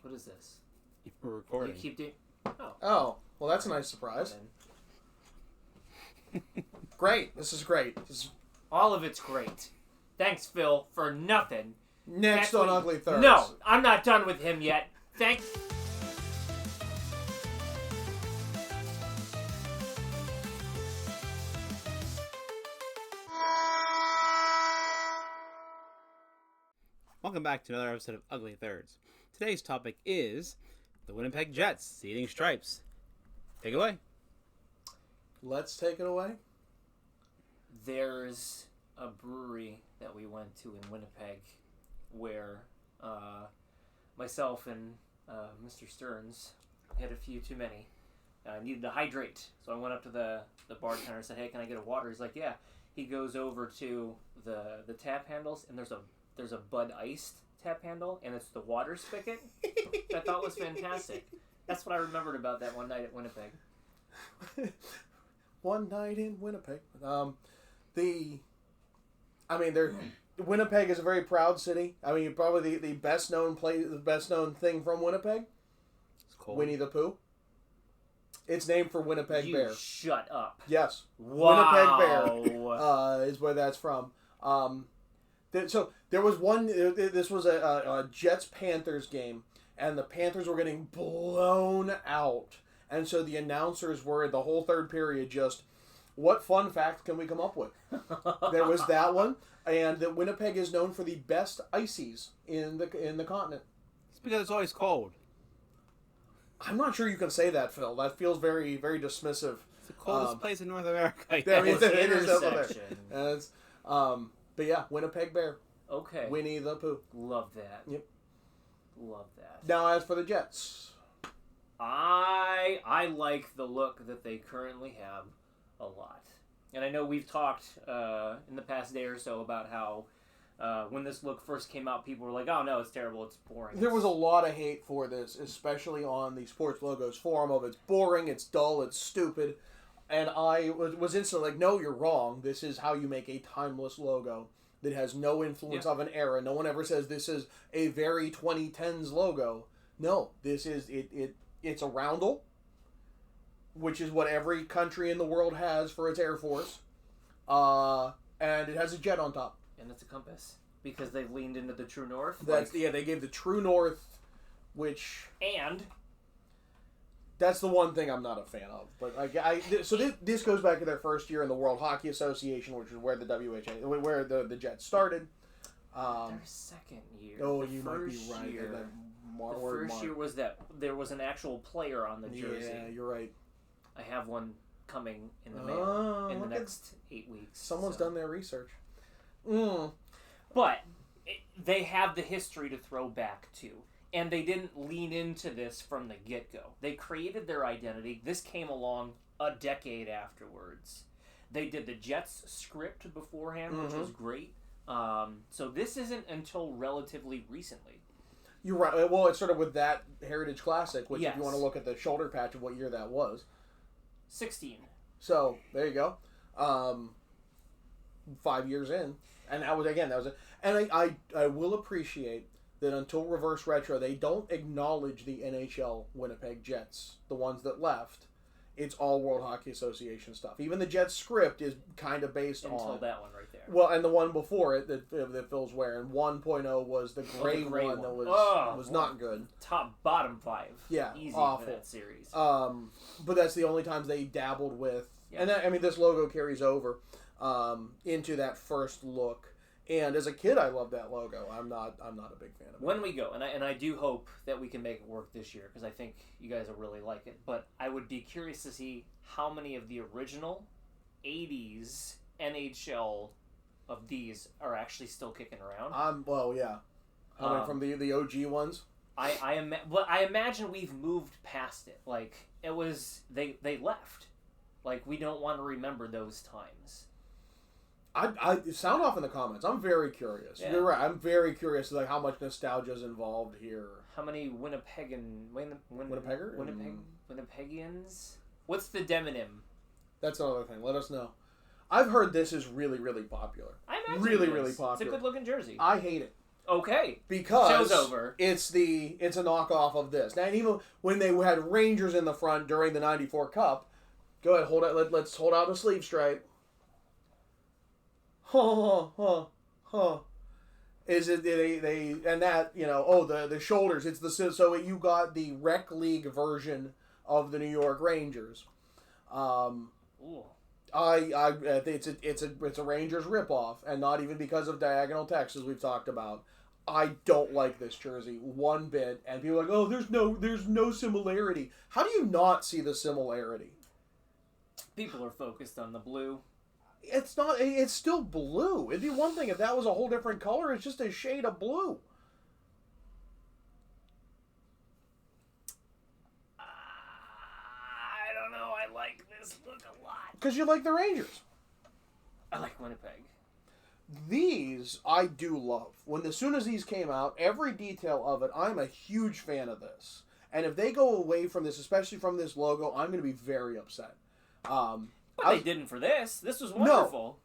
What is this? We're recording. You keep doing... Oh, well, that's a nice surprise. Great. This is great. All of it's great. Thanks, Phil, for nothing. Next on Ugly Thirds. No, I'm not done with him yet. Thanks. Welcome back to another episode of Ugly Thirds. Today's topic is the Winnipeg Jets seeding stripes. Take it away. Let's take it away. There's a brewery that we went to in Winnipeg where myself and Mr. Stearns had a few too many. I needed to hydrate, so I went up to the bartender and said, "Hey, can I get a water?" He's like, "Yeah." He goes over to the tap handles, and there's a Bud Iced tap handle, and it's the water spigot. I thought was fantastic. That's what I remembered about that one night at Winnipeg. One night in Winnipeg. Winnipeg is a very proud city. I mean, probably the best known thing from Winnipeg. It's cold. Winnie the Pooh. It's named for Winnipeg Bear. Shut up. Yes. Wow. Winnipeg Bear is where that's from. So there was one. This was a Jets-Panthers game, and the Panthers were getting blown out. And so the announcers were, the whole third period, just, what fun fact can we come up with? There was that one, and that Winnipeg is known for the best ices in the continent. It's because it's always cold. I'm not sure you can say that, Phil. That feels very, very dismissive. It's the coldest place in North America. It is over Intersection. there. But yeah, Winnipeg Bear. Okay. Winnie the Pooh. Love that. Yep. Love that. Now, as for the Jets, I like the look that they currently have a lot. And I know we've talked in the past day or so about how when this look first came out, people were like, "Oh no, it's terrible, it's boring." there was a lot of hate for this, especially on the Sports Logos forum of it's boring, it's dull, it's stupid. And I was instantly like, no, you're wrong. This is how you make a timeless logo that has no influence of an era. No one ever says this is a very 2010s logo. No, this is it's a roundel, which is what every country in the world has for its Air Force. And it has a jet on top. And it's a compass because they've leaned into the true north. They gave the true north, which and that's the one thing I'm not a fan of. But this goes back to their first year in the World Hockey Association, which is where the where the Jets started. Their second year. Oh, you might be right. The first year was that there was an actual player on the jersey. Yeah, you're right. I have one coming in the mail in the next 8 weeks. Someone's done their research. But they have the history to throw back to. And they didn't lean into this from the get-go. They created their identity. This came along a decade afterwards. They did the Jets script beforehand, which was great. So this isn't until relatively recently. You're right. Well, it's sort of with that Heritage Classic, which if you want to look at the shoulder patch of what year that was. 16. So, there you go. 5 years in. And that was it. And I will appreciate that until Reverse Retro, they don't acknowledge the NHL Winnipeg Jets, the ones that left. It's all World Hockey Association stuff. Even the Jets script is kind of based on... Until that one right there. Well, and the one before it that Phil's wearing, 1.0 was the gray one that was not good. Bottom 5. Yeah, easy awful. for that series. But that's the only times they dabbled with... Yeah. And this logo carries over into that first look. And as a kid, I love that logo. I'm not a big fan of it. When we go, and I do hope that we can make it work this year, because I think you guys will really like it. But I would be curious to see how many of the original 80s NHL of these are actually still kicking around. Well, yeah. I mean, from the OG ones. I imagine we've moved past it. Like, it was, they left. Like, we don't want to remember those times. I sound off in the comments. I'm very curious. Yeah. You're right. I'm very curious how much nostalgia is involved here. How many Winnipegians? What's the demonym? That's another thing. Let us know. I've heard this is really, really popular. I imagine really popular. It's a good looking jersey. I hate it. Okay. Because Show's over. It's a knockoff of this. Now, and even when they had Rangers in the front during the '94 Cup, go ahead, hold it. Let's hold out a sleeve stripe. Is it they and that the shoulders? It's so you got the rec league version of the New York Rangers. Ooh. I think it's a Rangers ripoff, and not even because of diagonal text as we've talked about. I don't like this jersey one bit, and people are like, oh, there's no similarity. How do you not see the similarity? People are focused on the blue. It's not. It's still blue. It'd be one thing if that was a whole different color. It's just a shade of blue. I don't know. I like this look a lot. Because you like the Rangers. I like Winnipeg. These I do love. As soon as these came out, every detail of it, I'm a huge fan of this. And if they go away from this, especially from this logo, I'm going to be very upset. But they didn't for this. This was wonderful.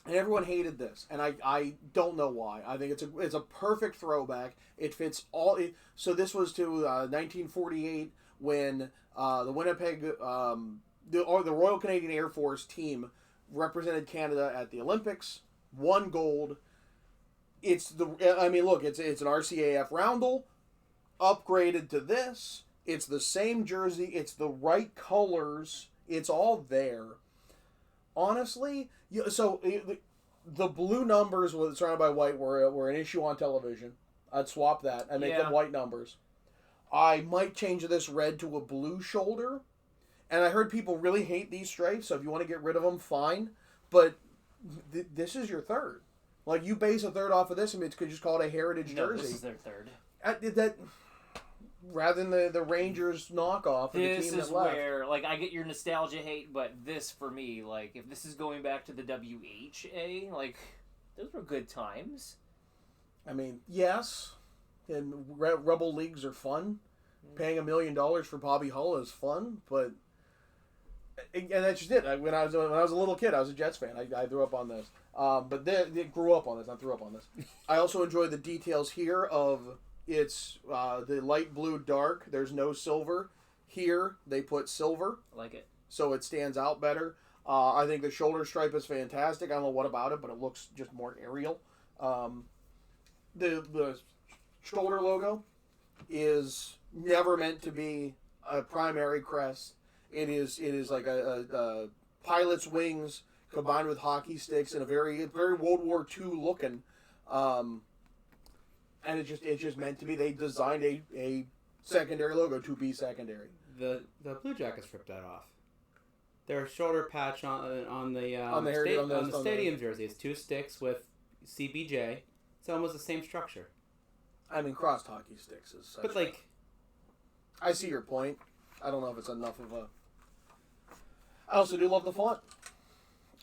No. And everyone hated this, and I don't know why. I think it's a perfect throwback. It fits all. So this was to 1948 when the Winnipeg, the Royal Canadian Air Force team represented Canada at the Olympics, won gold. It's an RCAF roundel, upgraded to this. It's the same jersey. It's the right colors. It's all there. Honestly, the blue numbers surrounded by white were an issue on television. I'd swap that and make them white numbers. I might change this red to a blue shoulder. And I heard people really hate these stripes, so if you want to get rid of them, fine. But this is your third. Like, you base a third off of this, and you could just call it a heritage jersey. This is their third. Rather than the Rangers knockoff of the team that left. This is where, I get your nostalgia hate, but this, for me, if this is going back to the WHA, those were good times. I mean, yes, and Rebel Leagues are fun. Paying $1 million for Bobby Hull is fun, but... And that's just it. When I was a little kid, I was a Jets fan. I grew up on this. But they grew up on this. I grew up on this. I also enjoy the details here of... It's the light blue dark. There's no silver. Here, they put silver. I like it. So it stands out better. I think the shoulder stripe is fantastic. I don't know what about it, but it looks just more aerial. The shoulder logo is never meant to be a primary crest. It is like a pilot's wings combined with hockey sticks and a very World War II looking. And it's just meant to be. They designed a secondary logo to be secondary. The Blue Jackets ripped that off. Their shoulder patch on the stadium jersey is 2 sticks with CBJ. It's almost the same structure. I mean, crossed hockey sticks is such. But I see your point. I don't know if it's enough of a. I also do love the font.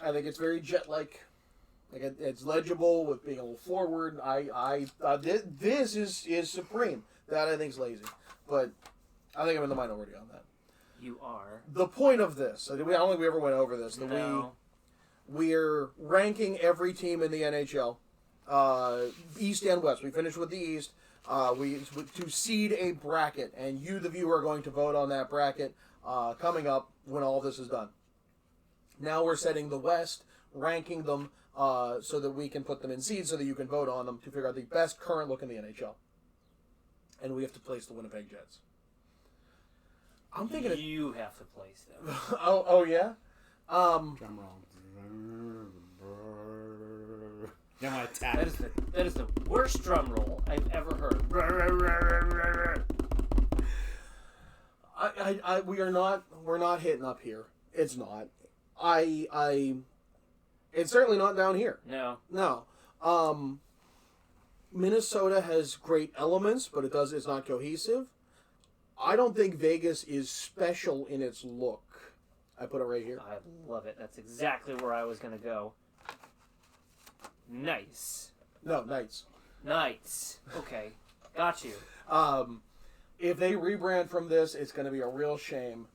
I think it's very jet-like. It's legible with being a little forward. This is supreme. That I think is lazy, but I think I'm in the minority on that. You are. The point of this. I don't think we ever went over this. No. We're ranking every team in the NHL, East and West. We finished with the East. To seed a bracket, and you, the viewer, are going to vote on that bracket coming up when all this is done. Now we're setting the West, ranking them. So that we can put them in seeds so that you can vote on them to figure out the best current look in the NHL. And we have to place the Winnipeg Jets. I'm thinking you have to place them. oh yeah? Drum roll. That is the worst drum roll I've ever heard. We're not hitting up here. It's not. It's certainly not down here. No. Minnesota has great elements, but it's not cohesive. I don't think Vegas is special in its look. I put it right here. I love it. That's exactly where I was going to go. Nice. No, Knights. Knights. Okay. Got you. If they rebrand from this, it's going to be a real shame.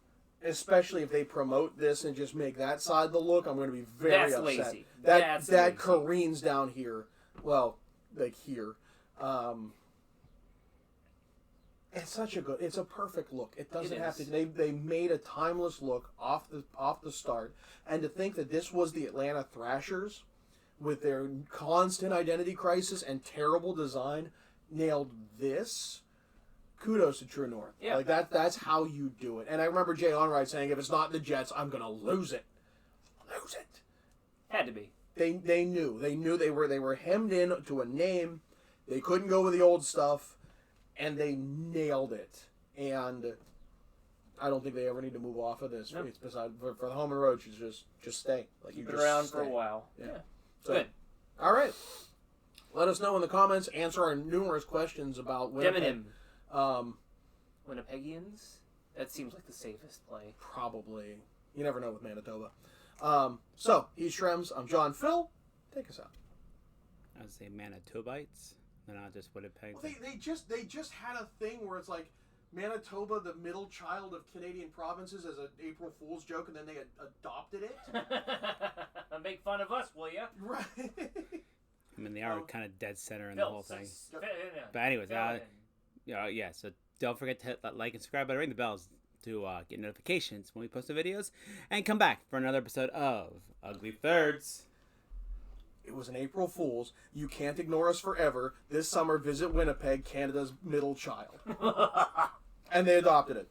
Especially if they promote this and just make that side the look, I'm going to be very upset. Lazy. That careens down here. Well, here. It's such a good. It's a perfect look. It doesn't have to. They made a timeless look off the start, and to think that this was the Atlanta Thrashers, with their constant identity crisis and terrible design, nailed this. Kudos to True North. Yeah. Like that's how you do it. And I remember Jay Onright saying, "If it's not the Jets, I'm gonna lose it." Lose it. Had to be. They knew they were hemmed in to a name. They couldn't go with the old stuff, and they nailed it. And I don't think they ever need to move off of this. No. It's beside for the home and road. You just stay. Like Keep it around for a while. Yeah. So, good. All right. Let us know in the comments. Answer our numerous questions about Winnipeg. Winnipegians? That seems like the safest play. Probably. You never know with Manitoba. So, he's Shrems. I'm John. Phil, take us out. I would say Manitobites. They're not just Winnipeg. Well, they just had a thing where it's like Manitoba, the middle child of Canadian provinces, as an April Fool's joke, and then they adopted it. Make fun of us, will ya? Right. I mean, they are kind of dead center in the whole thing. But anyways, so don't forget to hit that like and subscribe button, ring the bells to get notifications when we post the videos, and come back for another episode of Ugly Thirds. It was an April Fool's. You can't ignore us forever. This summer, visit Winnipeg, Canada's middle child. And they adopted it.